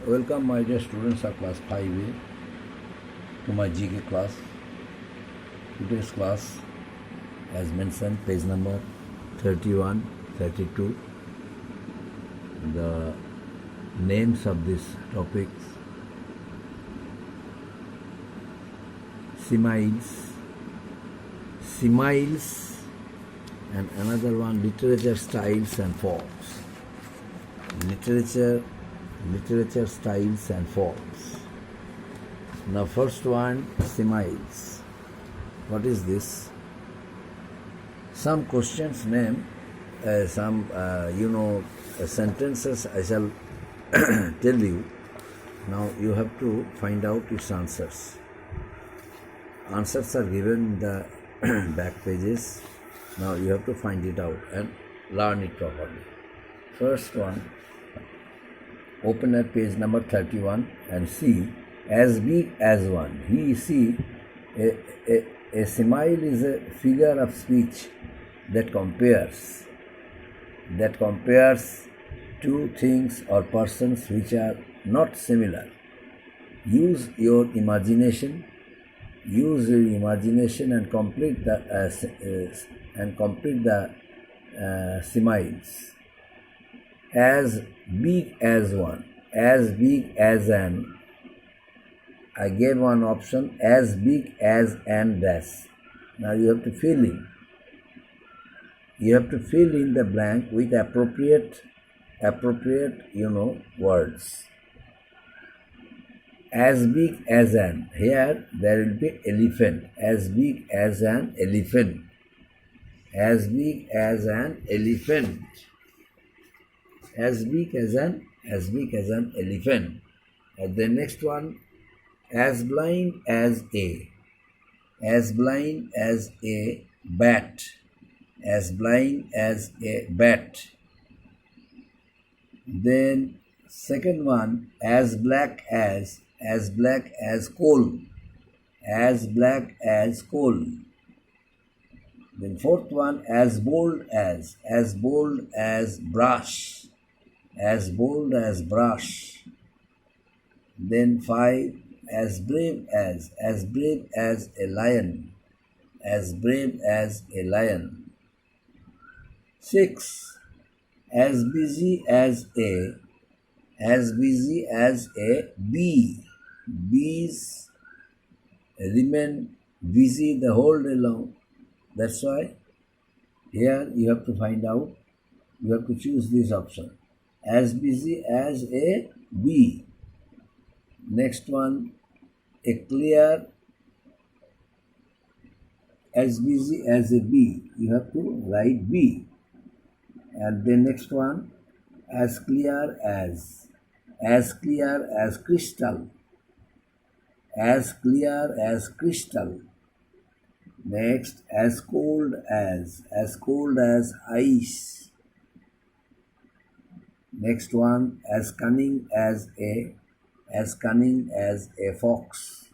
Welcome my dear students of class 5A to my GK class. Today's class, as mentioned, page number 31, 32. The names of these topics: similes, and another one, literature styles and forms. Literature styles and forms. Now, first one, similes. What is this? Some questions name, sentences I shall tell you. Now you have to find out its answers. Answers are given in the back pages. Now you have to find it out and learn it properly. First one, open at page number 31 and see as big as one. A simile is a figure of speech that compares two things or persons which are not similar. Use your imagination and complete the similes. As big as one, as big as an. I gave one option, as big as an dash. Now you have to fill in. You have to fill in the blank with appropriate words. As big as an. Here there will be elephant. As big as an elephant. As big as an elephant. As big as an elephant. And the next one, as blind as a bat. As blind as a bat. Then second one, as black as coal. As black as coal. Then fourth one, as bold as brush. As bold as brush. Then 5, as brave as a lion. As brave as a lion. 6, as busy as a bee. Bees remain busy the whole day long. That's why here you have to find out, you have to choose this option. As busy as a bee. Next one, a clear, as busy as a bee. You have to write bee. And the next one, as clear as crystal. As clear as crystal. Next, as cold as ice. Next one, as cunning as a fox.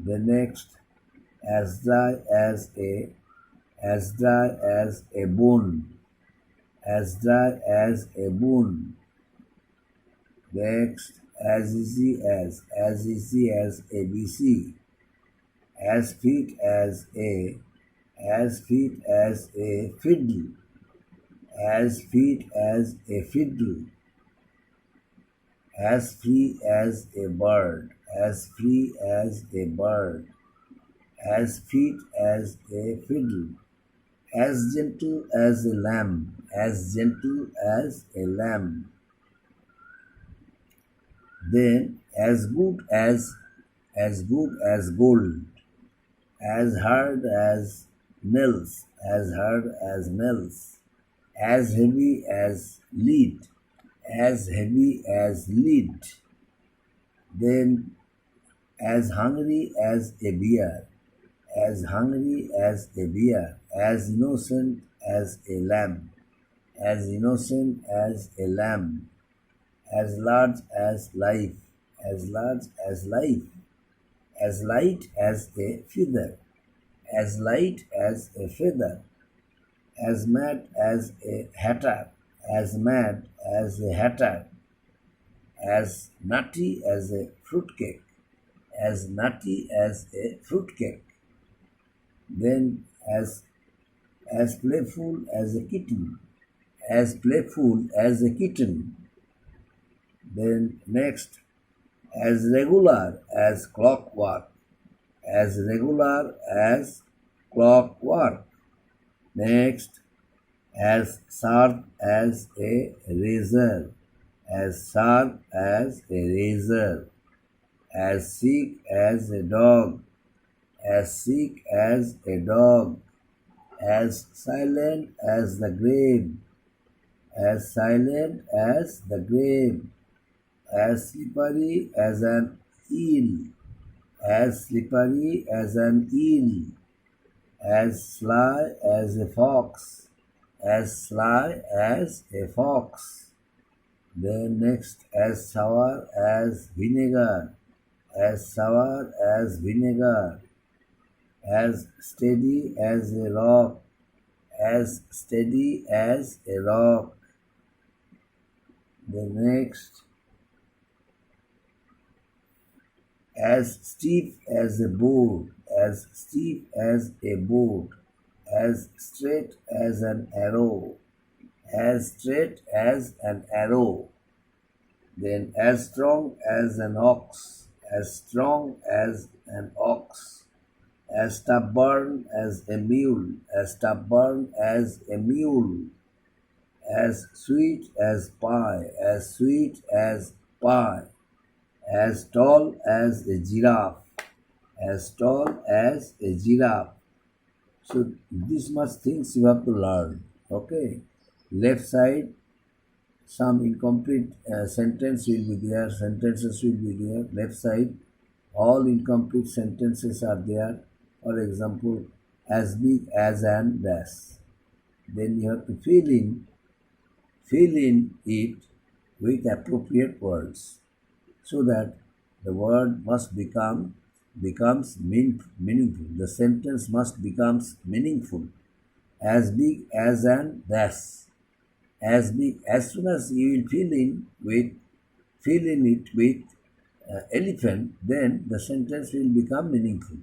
The next, as dry as a bone. As dry as a bone. Next, as easy as ABC. As fit as a fiddle. As fit as a fiddle. As free as a bird. As free as a bird. As fit as a fiddle. As gentle as a lamb. As gentle as a lamb. Then, as good as gold. As hard as nails. As hard as nails. As heavy as lead. As heavy as lead. Then, as hungry as a bear. As hungry as a bear. As innocent as a lamb. As innocent as a lamb. As large as life. As large as life. As light as a feather. As light as a feather. As mad as a hatter. As mad as a hatter. as nutty as a fruitcake, as nutty as a fruitcake. Then as playful as a kitten, as playful as a kitten. Then next, as regular as clockwork, as regular as clockwork. Next, as sharp as a razor, as sharp as a razor. As sick as a dog, as sick as a dog. As silent as the grave, as silent as the grave. As slippery as an eel, as slippery as an eel. As sly as a fox, as sly as a fox. Then next, as sour as vinegar, as sour as vinegar. As steady as a rock, as steady as a rock. The next, as stiff as a board, as stiff as a board. As straight as an arrow, as straight as an arrow. Then as strong as an ox, as strong as an ox. As stubborn as a mule, as stubborn as a mule. As sweet as pie, as sweet as pie. As tall as a giraffe, as tall as a giraffe. So this much things you have to learn. Okay. Left side, some incomplete sentence will be there, sentences will be there. Left side, all incomplete sentences are there. For example, as big as an dash. Then you have to fill in it with appropriate words, so that the word must becomes meaningful. The sentence must becomes meaningful. As big as an dash. As big, as soon as you will fill in it with elephant, then the sentence will become meaningful.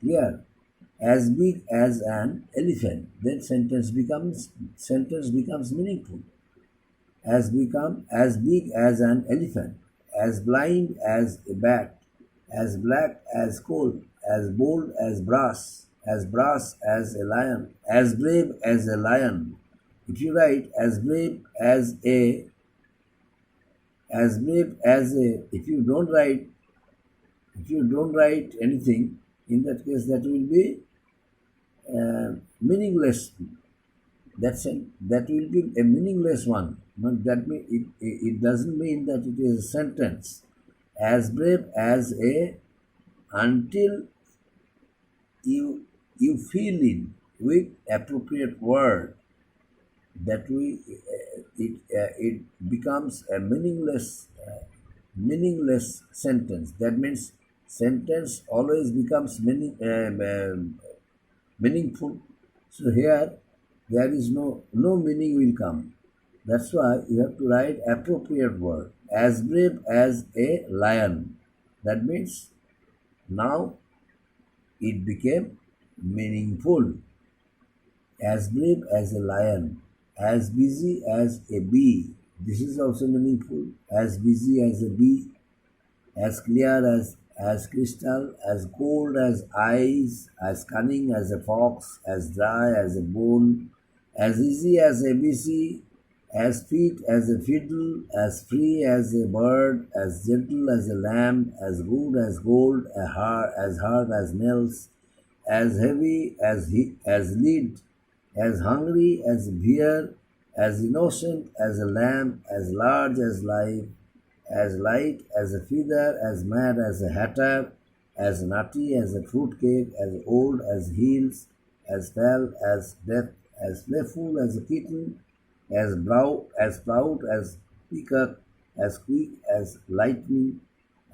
Clear? As big as an elephant, then sentence becomes meaningful. As big as an elephant, as blind as a bat, as black as coal, as bold as brass as a lion, as brave as a lion. If you write as brave as a, if you don't write anything, in that case that will be meaningless. That will be a meaningless one. But that it doesn't mean that it is a sentence. As brave as a, until you fill in with appropriate word, that it becomes a meaningless sentence. That means sentence always becomes meaningful. So here there is no meaning will come. That's why you have to write appropriate word. As brave as a lion. That means now it became meaningful. As brave as a lion. As busy as a bee. This is also meaningful. As busy as a bee. As clear as crystal, as cold as ice, as cunning as a fox, as dry as a bone, as easy as ABC, as fit as a fiddle, as free as a bird, as gentle as a lamb, as good as gold, as hard as nails, as heavy as lead, as hungry as bear, as innocent as a lamb, as large as life, as light as a feather, as mad as a hatter, as nutty as a fruitcake, as old as heels, as fell as death, as playful as a kitten, as proud as peacock, as quick as lightning,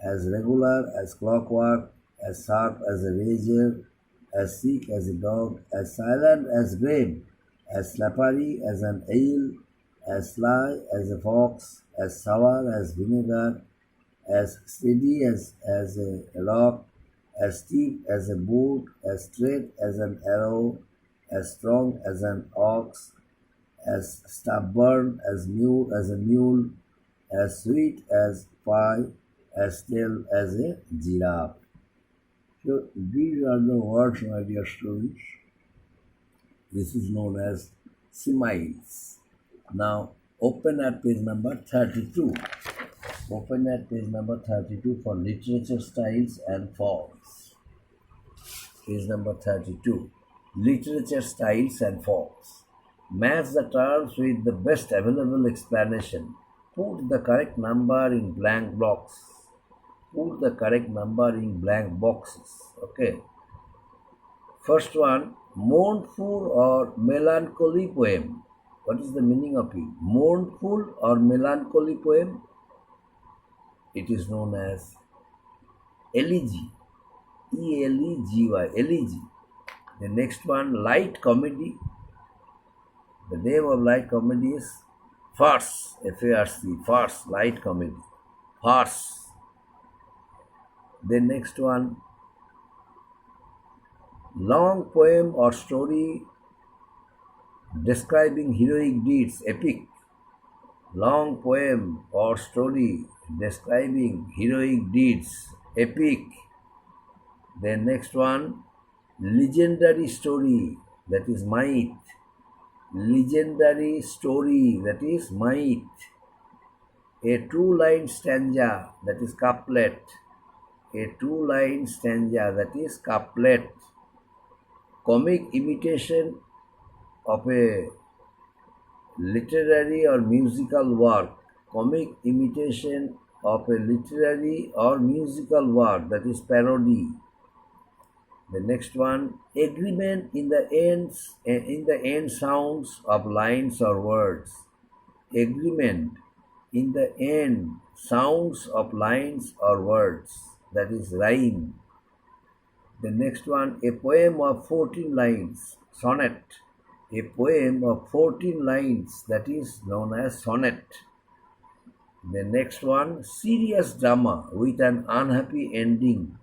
as regular as clockwork, as sharp as a razor, as sick as a dog, as silent as grave, as slippery as an eel, as sly as a fox, as sour as vinegar, as steady as a rock, as steep as a boot, as straight as an arrow, as strong as an ox, as stubborn as a mule, as sweet as pie, as still as a giraffe. So these are the words, my dear students. This is known as similes. Now open at page number 32. Open at page number 32 for literature styles and forms. Page number 32. Literature styles and forms. Match the terms with the best available explanation. Put the correct number in blank blocks. Put the correct number in blank boxes. Okay. First one, mournful or melancholy poem. What is the meaning of it? Mournful or melancholy poem? It is known as elegy. E-L-E-G-Y, elegy. The next one, light comedy. The name of light comedy is farce, F-A-R-C, farce, light comedy, farce. The next one, long poem or story describing heroic deeds, epic. Long poem or story describing heroic deeds, epic. The next one, legendary story, that is myth. Legendary story, that is myth. A two-line stanza, that is couplet. A two-line stanza, that is couplet. Comic imitation of a literary or musical work. Comic imitation of a literary or musical work, that is parody. The next one, agreement in the end sounds of lines or words. Agreement in the end sounds of lines or words, that is rhyme. The next one, a poem of 14 lines, sonnet. A poem of 14 lines, that is known as sonnet. The next one, serious drama with an unhappy ending.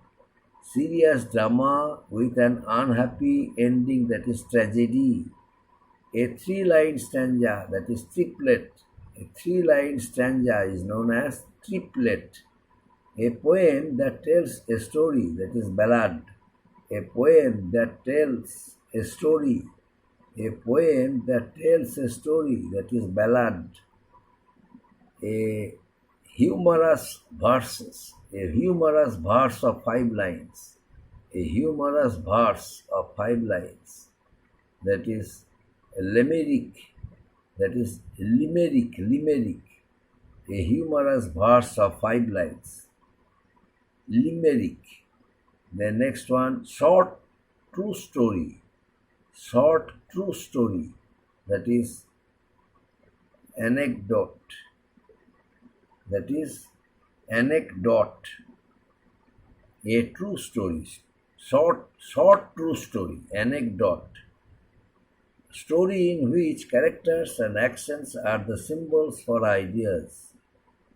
Serious drama with an unhappy ending, that is tragedy. A three-line stanza, that is triplet. A three-line stanza is known as triplet. A poem that tells a story, that is ballad. A poem that tells a story. A poem that tells a story, that is ballad. A humorous verses. A humorous verse of 5 lines. A humorous verse of 5 lines. That is a limerick. That is limerick. A humorous verse of 5 lines. Limerick. The next one, short true story. Short true story. That is anecdote. That is anecdote. A true story. Short true story. Anecdote. Story in which characters and actions are the symbols for ideas.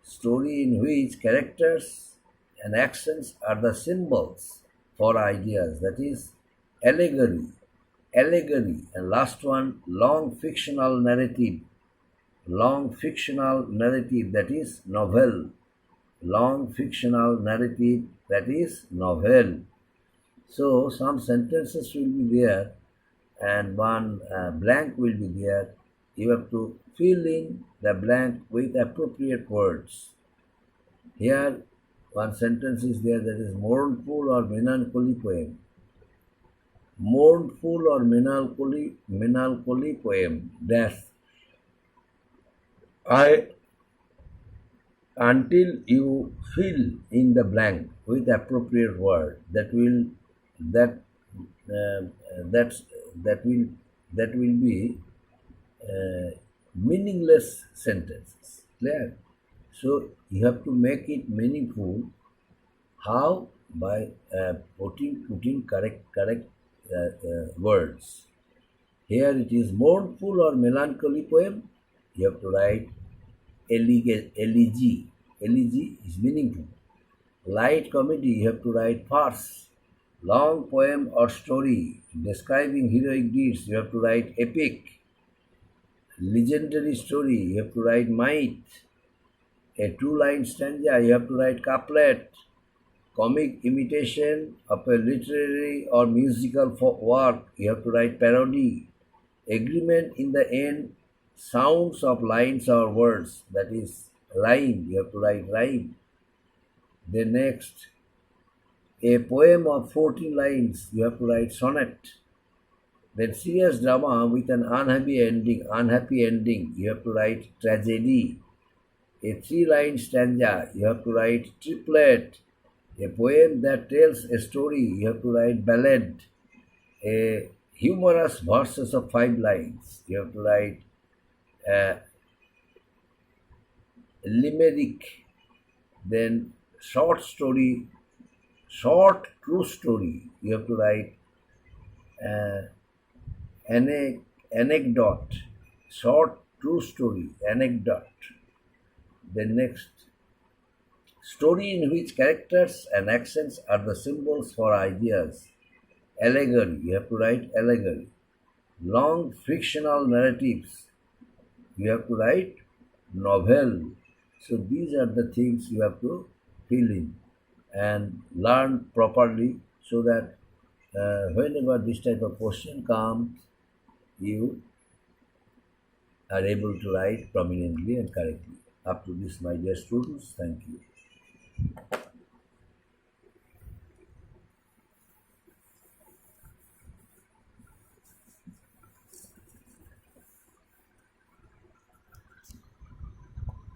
Story in which characters and actions are the symbols for ideas. That is allegory. Allegory. And last one, long fictional narrative. Long fictional narrative, that is novel. Long fictional narrative, that is novel. So some sentences will be there and one blank will be there. You have to fill in the blank with appropriate words. Here one sentence is there, that is mournful or melancholy poem. Mournful or melancholy poem. Dash. Until you fill in the blank with appropriate word, that will be meaningless sentences. Clear? So you have to make it meaningful. How? By putting correct words. Here it is mournful or melancholy poem. you have to write leg. Leg is meaningful. Light comedy, you have to write farce. Long poem or story describing heroic deeds, you have to write epic. Legendary story, you have to write myth. A two-line stanza, you have to write couplet. Comic imitation of a literary or musical work, you have to write parody. Agreement in the end, sounds of lines or words, that is rhyme, you have to write rhyme. Then next, a poem of 14 lines, you have to write sonnet. Then serious drama with an unhappy ending, you have to write tragedy. A three-line stanza, you have to write triplet. A poem that tells a story, you have to write ballad. A humorous verses of 5 lines, you have to write limerick. Then short story, short true story, you have to write anecdote. Short true story, anecdote. Then next, story in which characters and actions are the symbols for ideas. Allegory, you have to write allegory. Long fictional narratives, you have to write novel. So these are the things you have to fill in and learn properly so that whenever this type of question comes, you are able to write prominently and correctly. Up to this, my dear students, thank you.